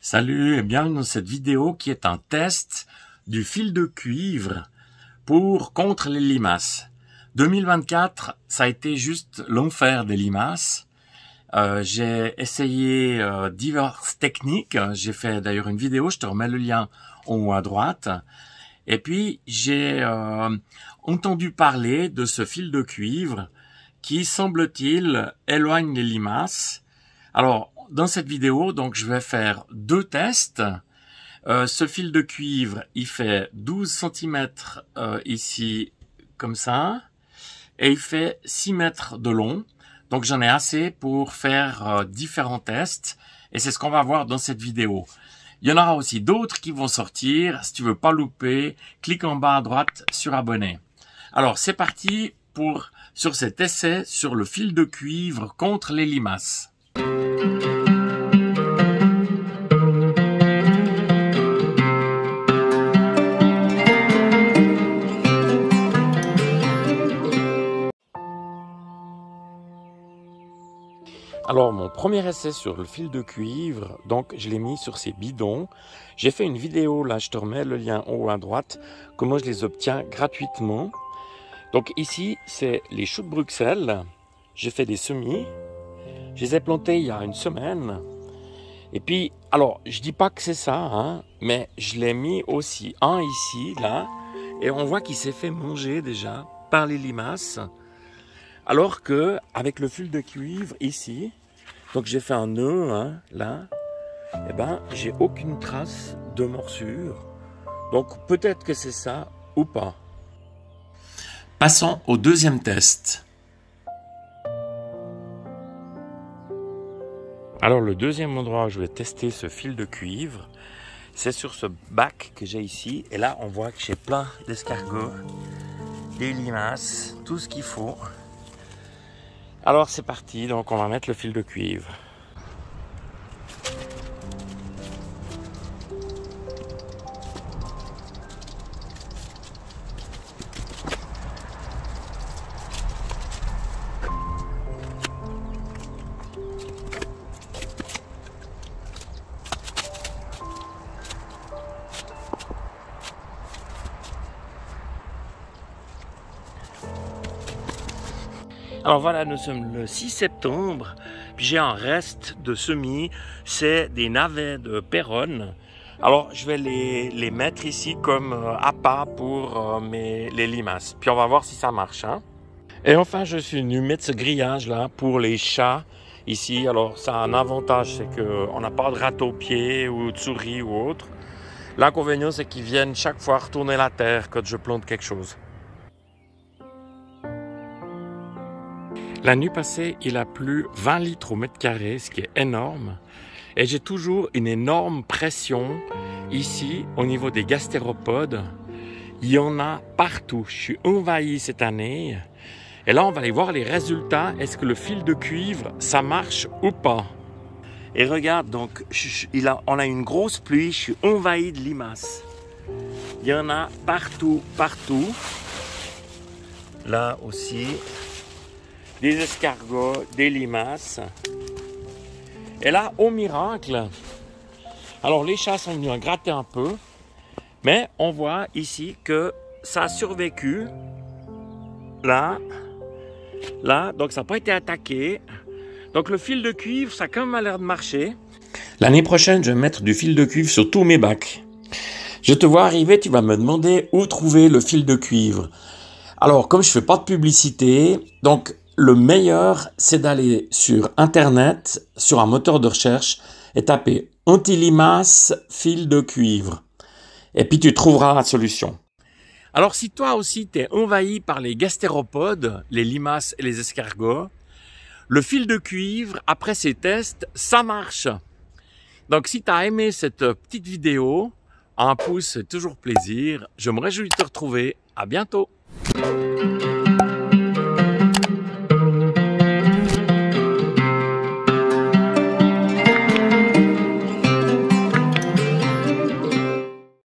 Salut et bienvenue dans cette vidéo qui est un test du fil de cuivre contre les limaces. 2024, ça a été juste l'enfer des limaces. J'ai essayé diverses techniques. J'ai fait d'ailleurs une vidéo, je te remets le lien en haut à droite. Et puis j'ai entendu parler de ce fil de cuivre qui, semble-t-il, éloigne les limaces. Alors, dans cette vidéo, donc, je vais faire deux tests. Ce fil de cuivre, il fait 12 cm ici, comme ça, et il fait 6 mètres de long. Donc, j'en ai assez pour faire différents tests, et c'est ce qu'on va voir dans cette vidéo. Il y en aura aussi d'autres qui vont sortir. Si tu veux pas louper, clique en bas à droite sur abonner. Alors, c'est parti sur cet essai sur le fil de cuivre contre les limaces. Alors, mon premier essai sur le fil de cuivre, donc je l'ai mis sur ces bidons. J'ai fait une vidéo, là je te remets le lien en haut à droite, comment je les obtiens gratuitement. Donc ici, c'est les choux de Bruxelles. J'ai fait des semis. Je les ai plantés il y a une semaine. Et puis, alors, je dis pas que c'est ça, hein, mais je l'ai mis aussi un ici, là. Et on voit qu'il s'est fait manger déjà par les limaces. Alors que, avec le fil de cuivre ici, donc j'ai fait un nœud, hein, là, et ben, j'ai aucune trace de morsure. Donc peut-être que c'est ça ou pas. Passons au deuxième test. Alors le deuxième endroit où je vais tester ce fil de cuivre, c'est sur ce bac que j'ai ici. Et là, on voit que j'ai plein d'escargots, des limaces, tout ce qu'il faut. Alors c'est parti, donc on va mettre le fil de cuivre. Alors voilà, nous sommes le 6 septembre, puis j'ai un reste de semis, c'est des navets de Péronne. Alors je vais les mettre ici comme appât pour les limaces, puis on va voir si ça marche. Hein. Et enfin, je suis venu mettre ce grillage là pour les chats ici. Alors ça a un avantage, c'est qu'on n'a pas de râteau au pied ou de souris ou autre. L'inconvénient, c'est qu'ils viennent chaque fois retourner la terre quand je plante quelque chose. La nuit passée, il a plu 20 litres au mètre carré, ce qui est énorme. Et j'ai toujours une énorme pression ici, au niveau des gastéropodes. Il y en a partout. Je suis envahi cette année. Et là, on va aller voir les résultats. Est-ce que le fil de cuivre, ça marche ou pas? Et regarde, donc, on a une grosse pluie. Je suis envahi de limaces. Il y en a partout, partout. Là aussi. Des escargots, des limaces. Et là, au miracle, alors les chats sont venus en gratter un peu, mais on voit ici que ça a survécu. Là, donc ça n'a pas été attaqué. Donc le fil de cuivre, ça a quand même l'air de marcher. L'année prochaine, je vais mettre du fil de cuivre sur tous mes bacs. Je te vois arriver, tu vas me demander où trouver le fil de cuivre. Alors, comme je fais pas de publicité, donc le meilleur, c'est d'aller sur Internet, sur un moteur de recherche, et taper « anti-limaces fil de cuivre ». Et puis tu trouveras la solution. Alors si toi aussi tu es envahi par les gastéropodes, les limaces et les escargots, le fil de cuivre, après ces tests, ça marche. Donc si tu as aimé cette petite vidéo, un pouce, c'est toujours plaisir. Je me réjouis de te retrouver. À bientôt.